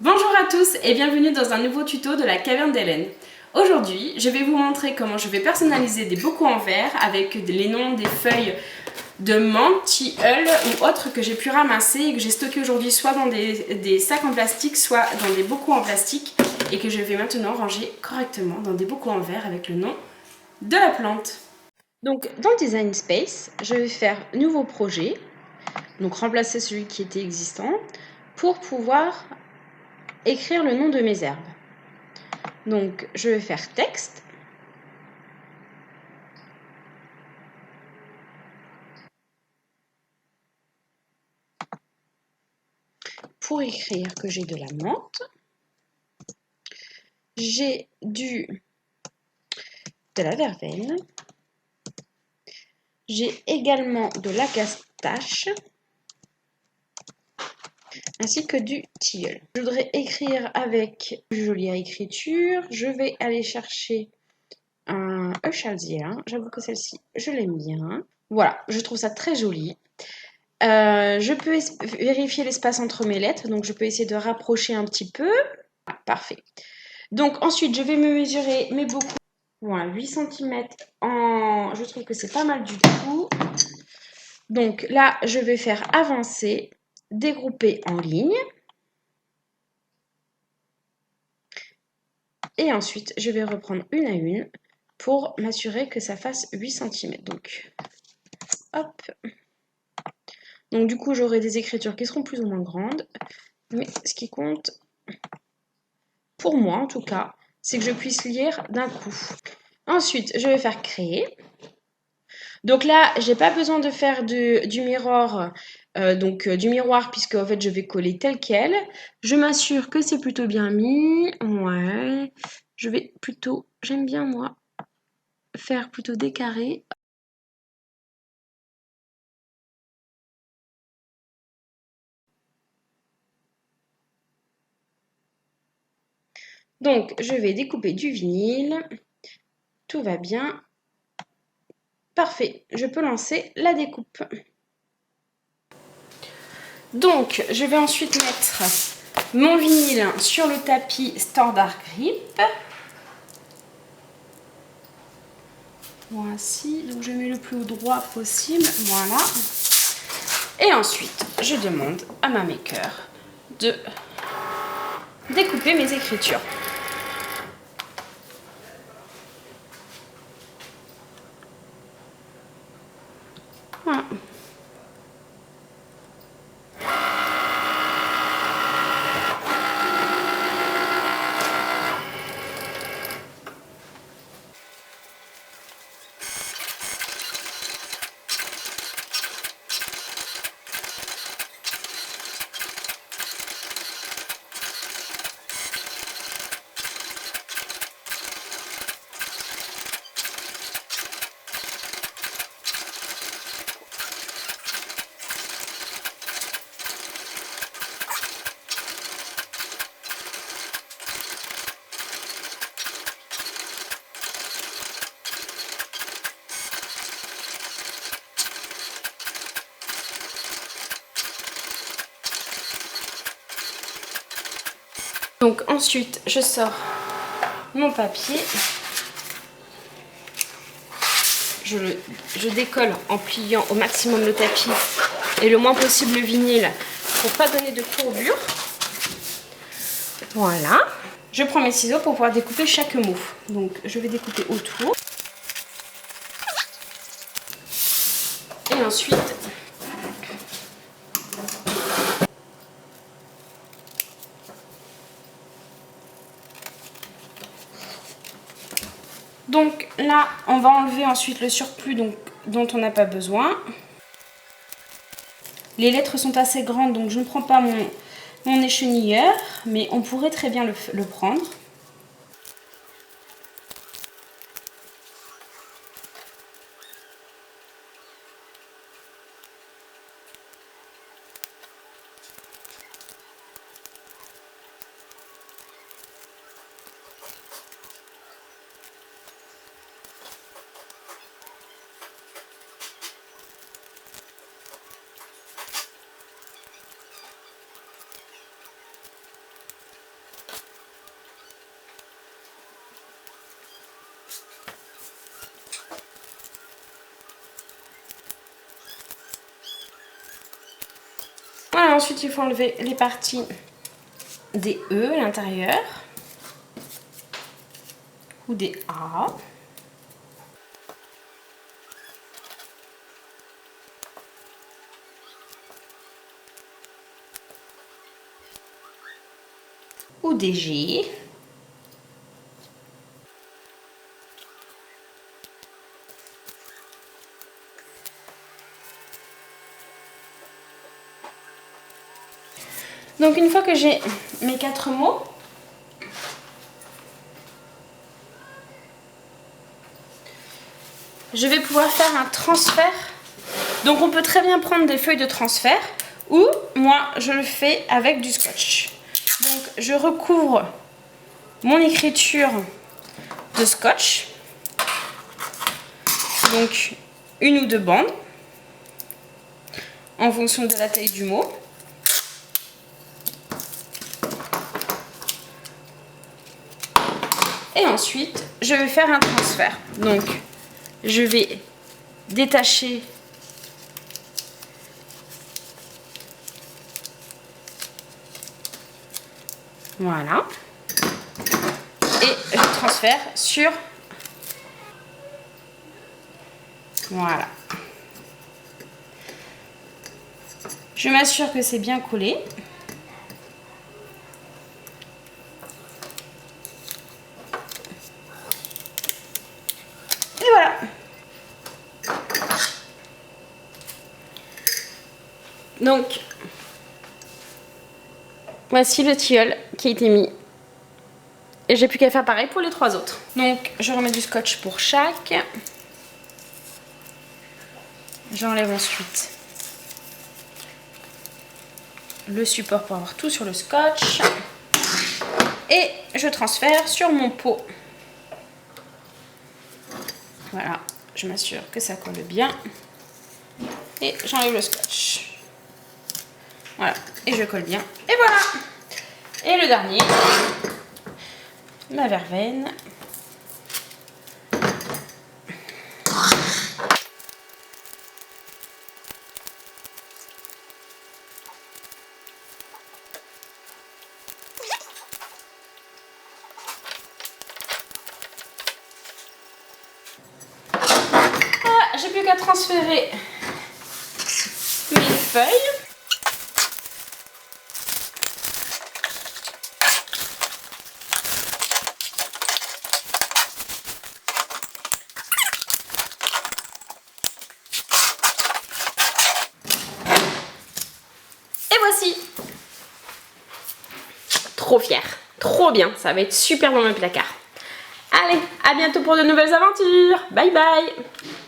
Bonjour à tous et bienvenue dans un nouveau tuto de la caverne d'Hélène. Aujourd'hui, je vais vous montrer comment je vais personnaliser des bocaux en verre avec les noms des feuilles de menthe, tilleul ou autres que j'ai pu ramasser et que j'ai stocké aujourd'hui soit dans des sacs en plastique, soit dans des bocaux en plastique et que je vais maintenant ranger correctement dans des bocaux en verre avec le nom de la plante. Donc dans Design Space, je vais faire nouveau projet, donc remplacer celui qui était existant pour pouvoir écrire le nom de mes herbes. Donc, je vais faire texte. Pour écrire que j'ai de la menthe. J'ai de la verveine. J'ai également de l'agastache. Ainsi que du tilleul. Je voudrais écrire avec une jolie écriture. Je vais aller chercher un Eschalzia. J'avoue que celle-ci, je l'aime bien. Voilà, je trouve ça très joli. Je peux vérifier l'espace entre mes lettres, donc je peux essayer de rapprocher un petit peu. Ah, parfait. Donc ensuite, je vais me mesurer mes bocaux. Voilà, 8 cm Je trouve que c'est pas mal du tout. Donc là, je vais faire avancer, dégrouper en ligne. Et ensuite, je vais reprendre une à une pour m'assurer que ça fasse 8 cm. Donc, hop. Donc du coup, j'aurai des écritures qui seront plus ou moins grandes. Mais ce qui compte, pour moi en tout cas, c'est que je puisse lire d'un coup. Ensuite, je vais faire créer. Donc là, j'ai pas besoin de faire du mirror, du miroir, puisque en fait je vais coller tel quel. Je m'assure que c'est plutôt bien mis. Ouais. Je vais plutôt, j'aime bien moi, faire plutôt des carrés. Donc je vais découper du vinyle. Tout va bien. Parfait. Je peux lancer la découpe. Donc je vais ensuite mettre mon vinyle sur le tapis Standard Grip. Voici, donc je mets le plus haut droit possible, voilà. Et ensuite, je demande à ma maker de découper mes écritures. Voilà. Donc ensuite, je sors mon papier. Je décolle en pliant au maximum le tapis et le moins possible le vinyle pour pas donner de courbure. Voilà. Je prends mes ciseaux pour pouvoir découper chaque mot. Donc je vais découper autour. Et ensuite, donc là, on va enlever ensuite le surplus dont on n'a pas besoin. Les lettres sont assez grandes, donc je ne prends pas mon échenilleur, mais on pourrait très bien le prendre. ensuite, il faut enlever les parties des E à l'intérieur. Ou des A. Ou des G. Donc une fois que j'ai mes 4 mots, je vais pouvoir faire un transfert. Donc on peut très bien prendre des feuilles de transfert ou moi je le fais avec du scotch. Donc je recouvre mon écriture de scotch. Donc une ou deux bandes en fonction de la taille du mot. Et ensuite, je vais faire un transfert. Donc, je vais détacher voilà. Et je transfère sur voilà. Je m'assure que c'est bien collé. Et voilà. Donc, voici le tilleul qui a été mis. Et j'ai plus qu'à faire pareil pour les 3 autres. Donc, je remets du scotch pour chaque. J'enlève ensuite le support pour avoir tout sur le scotch. Et je transfère sur mon pot. Voilà, je m'assure que ça colle bien. Et j'enlève le scotch. Voilà, et je colle bien. Et voilà. Et le dernier, la verveine. Voilà, j'ai plus qu'à transférer mes feuilles. Voici. Trop fière, trop bien, ça va être super dans mon placard. Allez, à bientôt pour de nouvelles aventures. Bye bye.